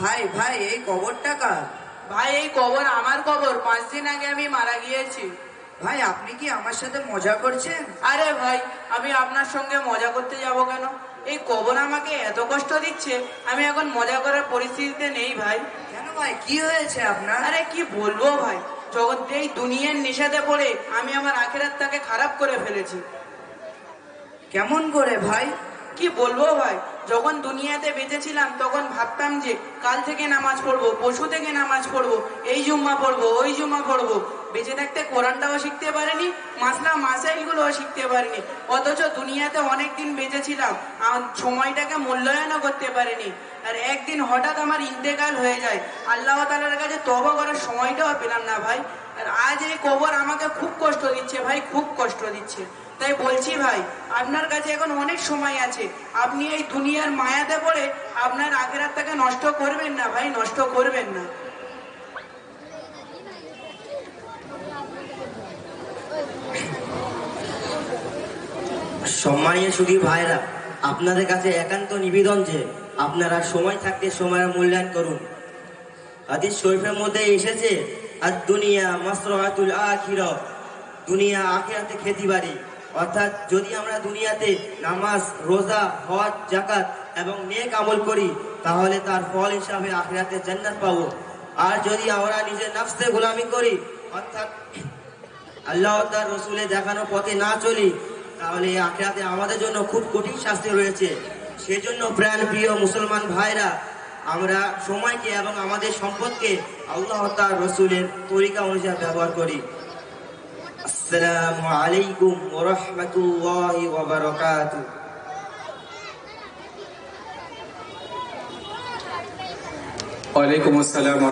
ভাই ভাই এই কবরটা কার? ভাই এই কবর আমার কবর। 5 দিন আগে আমি মারা গিয়েছি। ভাই আপনি কি আমার সাথে মজা করছেন? আরে ভাই, আমি আপনার সঙ্গে মজা করতে যাব কেন? এই কবর আমাকে এত কষ্ট দিচ্ছে, আমি এখন মজা করার পরিস্থিতিতে নেই ভাই। কেন ভাই, কি হয়েছে আপনার? আরে কি বলবো ভাই, জগৎ এই দুনিয়ার নেশাতে পড়ে আমি আমার আখিরাতটাকে খারাপ করে ফেলেছি। কেমন করে ভাই? কি বলবো ভাই, যখন দুনিয়াতে বেঁচেছিলাম তখন ভাবতাম যে কাল থেকে নামাজ পড়বো, পরশু থেকে নামাজ পড়বো, এই জুম্মা পড়বো, ওই জুম্মা পড়বো। বেঁচে থাকতে কোরআনটাও শিখতে পারিনি, মাসলা মাসাইলগুলোও শিখতে পারিনি। অথচ দুনিয়াতে অনেক দিন বেঁচেছিলাম, সময়টাকে মূল্যায়নও করতে পারিনি। আর একদিন হঠাৎ আমার ইন্তেকাল হয়ে যায়, আল্লাহ তাআলার কাছে তওবা করার সময়টাও পেলাম না ভাই। আর আজ এই কবর আমাকে খুব কষ্ট দিচ্ছে ভাই, খুব কষ্ট দিচ্ছে। তাই বলছি ভাই, আপনার কাছে এখন অনেক সময় আছে, আপনি এই দুনিয়ার মায়াতে পড়ে আপনার আখিরাতটাকে নষ্ট করবেন না ভাই, নষ্ট করবেন না। সম্মানীয় সুধী ভাইরা, আপনাদের কাছে একান্ত নিবেদন যে আপনারা সময় থাকতে সময়ের মূল্যায়ন করুন। হাদিস শরীফের মধ্যে এসেছে, আর দুনিয়া মাসরাতুল আখিরা, দুনিয়া আখিরাতে খেতিবাড়ি। অর্থাৎ যদি আমরা দুনিয়াতে নামাজ, রোজা, হজ, যাকাত এবং নেক আমল করি, তাহলে তার ফল হিসাবে আখিরাতে জান্নাত পাবো। আর যদি আমরা নিজের নফসে গোলামি করি, অর্থাৎ আল্লাহ ও তার রসুলের দেখানো পথে না চলি, তাহলে এই আখিরাতে আমাদের জন্য খুব কঠিন শাস্তি রয়েছে। সেজন্য প্রাণ প্রিয় মুসলমান ভাইরা, আমরা সময়কে এবং আমাদের সম্পদকে আল্লাহ ও তার রসুলের তরিকা অনুযায়ী ব্যবহার করি। আসসালামু আলাইকুম ওয়া রাহমাতুল্লাহি ওয়া বারাকাতুহু। ওয়ালাইকুম আসসালাম।